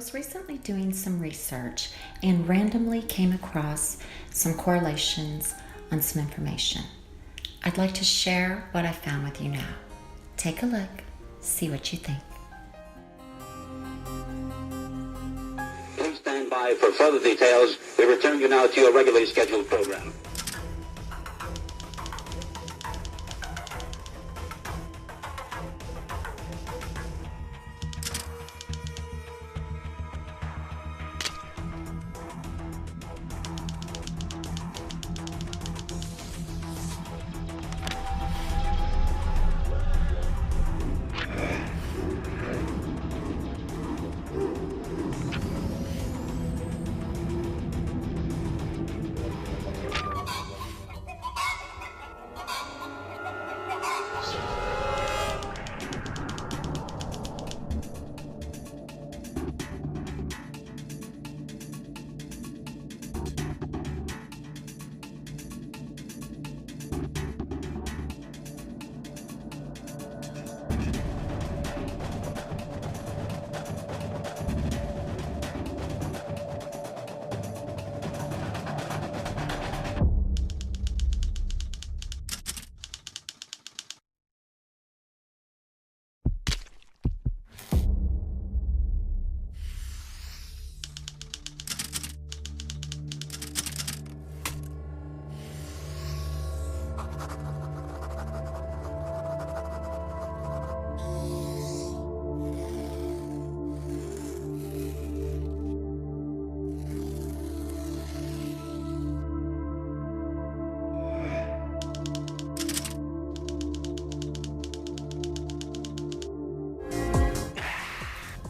was recently doing some research and randomly came across some correlations on some information. I'd like to share what I found with you now. Take a look, see what you think. Please stand by for further details. We return you now to your regularly scheduled program.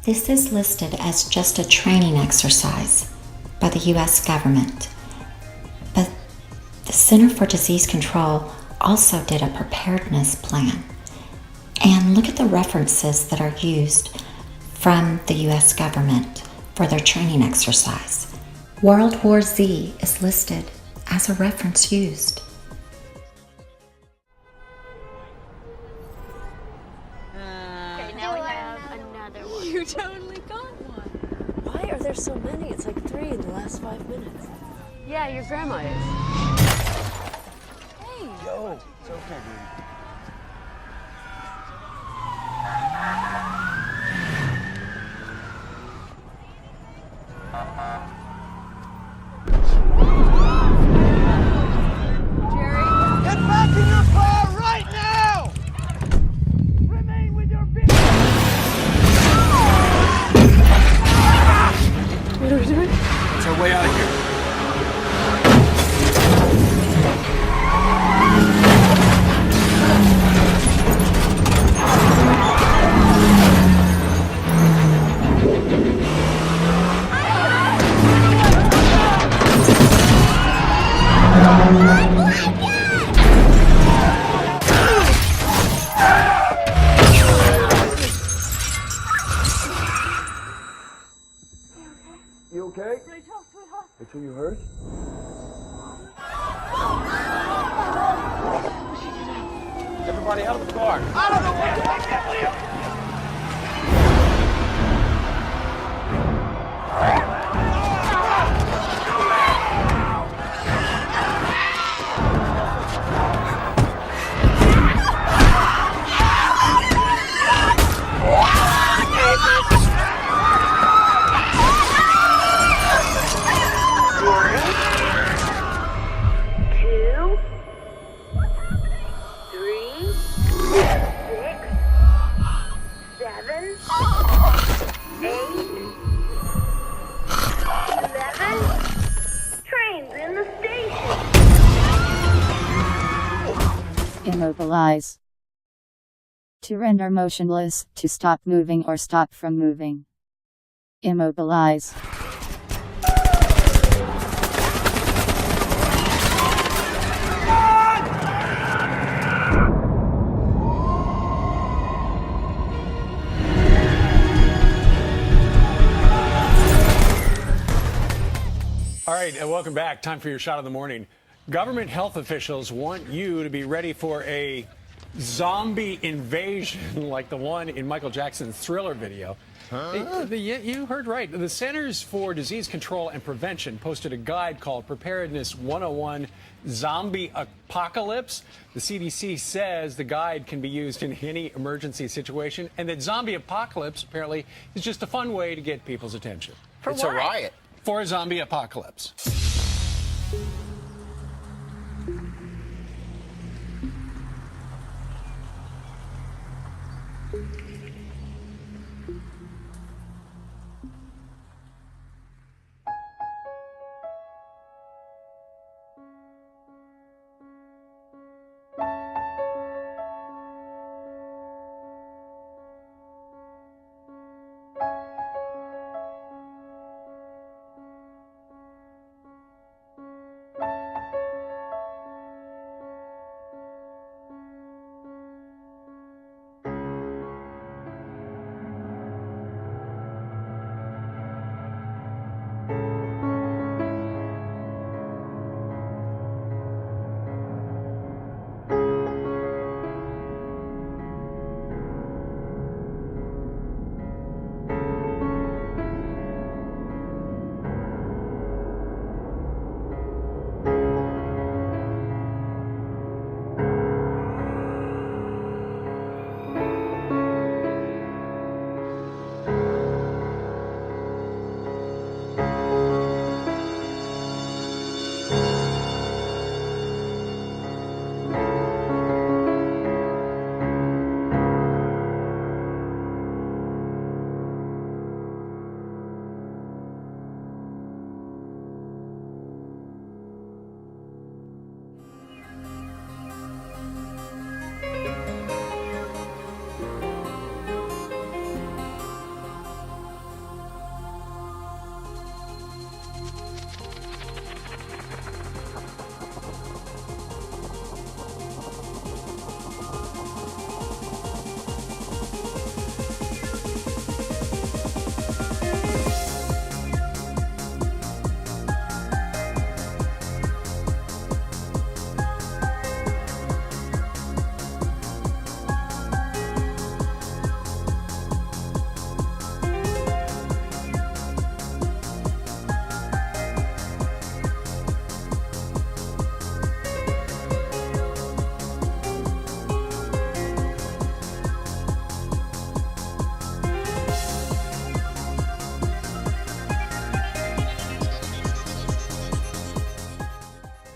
This is listed as just a training exercise by the US government, but the Center for Disease Control also did a preparedness plan. And look at the references that are used from the US government for their training exercise. World War Z is listed as a reference used. You totally got one. Why are there so many? It's like 3 in the last 5 minutes. Yeah, your grandma is. Hey! Yo, it's okay, dude. Jerry? Get back in your car right now! Remain with your vehicle! What are we doing? It's our way out of here. You okay? It's who you heard? Everybody out of the car. I don't know what to Immobilize. To render motionless, to stop moving or stop from moving. Immobilize. All right, welcome back. Time for your shot of the morning. Government health officials want you to be ready for a zombie invasion like the one in Michael Jackson's Thriller video. You heard right. The Centers for Disease Control and Prevention posted a guide called Preparedness 101 Zombie Apocalypse. The CDC says the guide can be used in any emergency situation, and that zombie apocalypse apparently is just a fun way to get people's attention. It's a riot. For a zombie apocalypse.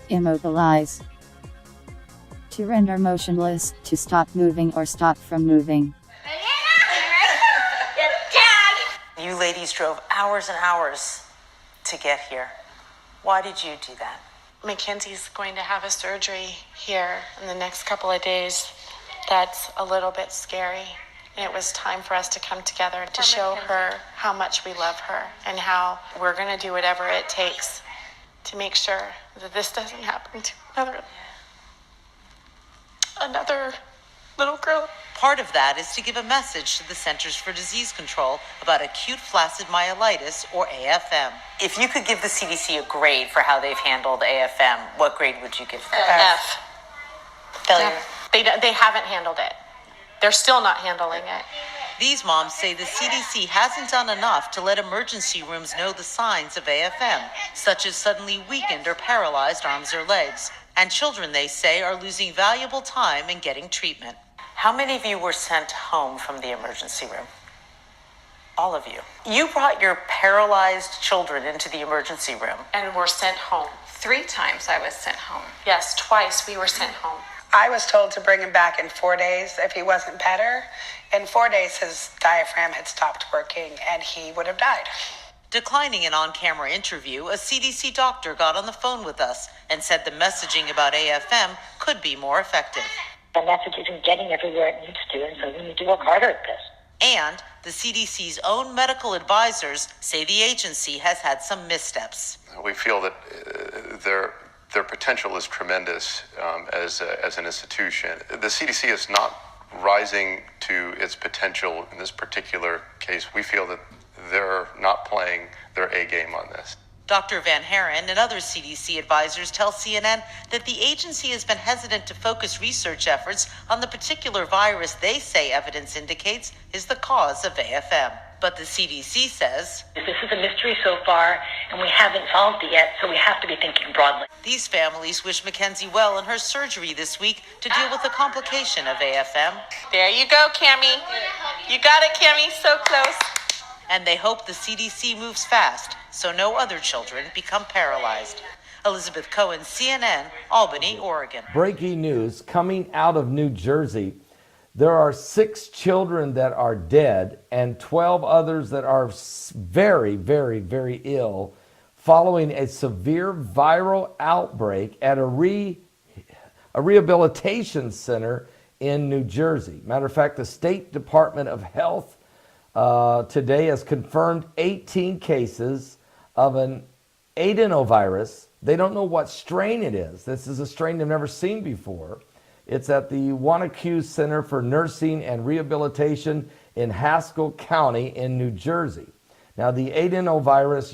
Immobilize. To render motionless, to stop moving or stop from moving. You ladies drove hours and hours to get here. Why did you do that? Mackenzie's going to have a surgery here in the next couple of days. That's a little bit scary. And it was time for us to come together to show her how much we love her and how we're going to do whatever it takes to make sure that this doesn't happen to another little girl. Part of that is to give a message to the Centers for Disease Control about acute flaccid myelitis, or AFM. If you could give the CDC a grade for how they've handled AFM, what grade would you give them? F. Failure. They haven't handled it. They're still not handling it. These moms say the CDC hasn't done enough to let emergency rooms know the signs of AFM, such as suddenly weakened or paralyzed arms or legs. And children, they say, are losing valuable time in getting treatment. How many of you were sent home from the emergency room? All of you. You brought your paralyzed children into the emergency room. And were sent home. 3 times I was sent home. Yes, twice we were sent home. I was told to bring him back in 4 days if he wasn't better. In 4 days, his diaphragm had stopped working and he would have died. Declining an on-camera interview, a CDC doctor got on the phone with us and said the messaging about AFM could be more effective. The message isn't getting everywhere it needs to, and so we need to work harder at this. And the CDC's own medical advisors say the agency has had some missteps. We feel that their potential is tremendous as an institution. The CDC is not rising to its potential in this particular case. We feel that they're not playing their A game on this. Dr. Van Haren and other CDC advisors tell CNN that the agency has been hesitant to focus research efforts on the particular virus they say evidence indicates is the cause of AFM. But the CDC says, this is a mystery so far, and we haven't solved it yet, so we have to be thinking broadly. These families wish Mackenzie well in her surgery this week to deal with the complication of AFM. There you go, Cammie. You got it, Cammie. So close. And they hope the CDC moves fast so no other children become paralyzed. Elizabeth Cohen, CNN, Albany, Oregon. Breaking news coming out of New Jersey. There are 6 children that are dead and 12 others that are very, very, very ill following a severe viral outbreak at a rehabilitation center in New Jersey. Matter of fact, the State Department of Health today has confirmed 18 cases of an adenovirus. They don't know what strain it is. This is a strain they've never seen before. It's at the Wanacue Center for Nursing and Rehabilitation in Haskell County in New Jersey. Now, the adenovirus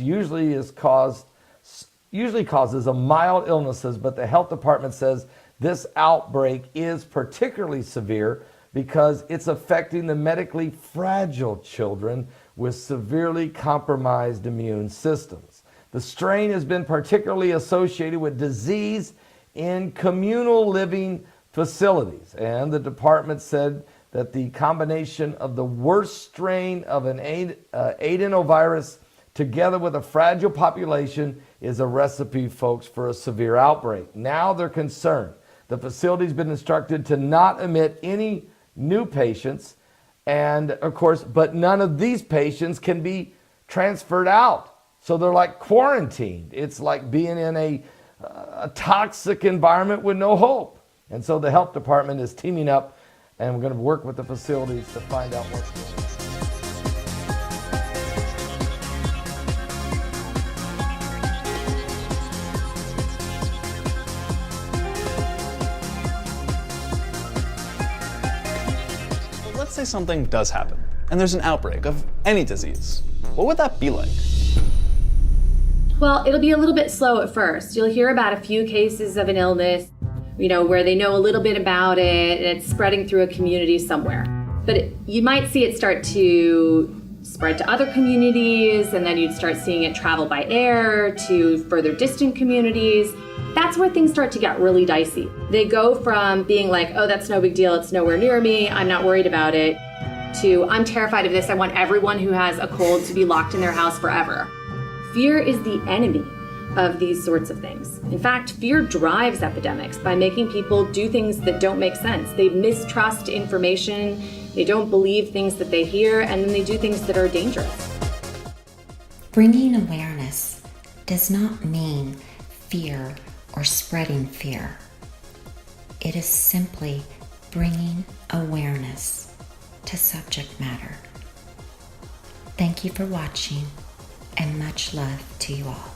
usually causes a mild illnesses, but the health department says this outbreak is particularly severe because it's affecting the medically fragile children with severely compromised immune systems. The strain has been particularly associated with disease in communal living facilities, and the department said that the combination of the worst strain of an adenovirus together with a fragile population is a recipe, folks, for a severe outbreak. Now they're concerned. The facility's been instructed to not admit any new patients, and of course, but none of these patients can be transferred out. So they're like quarantined. It's like being in a toxic environment with no hope. And so the health department is teaming up, and we're going to work with the facilities to find out what's going on. Let's say something does happen, and there's an outbreak of any disease. What would that be like? Well, it'll be a little bit slow at first. You'll hear about a few cases of an illness, where they know a little bit about it and it's spreading through a community somewhere. But you might see it start to spread to other communities, and then you'd start seeing it travel by air to further distant communities. That's where things start to get really dicey. They go from being like, oh, that's no big deal, it's nowhere near me, I'm not worried about it, to I'm terrified of this, I want everyone who has a cold to be locked in their house forever. Fear is the enemy of these sorts of things. In fact, fear drives epidemics by making people do things that don't make sense. They mistrust information, they don't believe things that they hear, and then they do things that are dangerous. Bringing awareness does not mean fear or spreading fear. It is simply bringing awareness to subject matter. Thank you for watching, and much love to you all.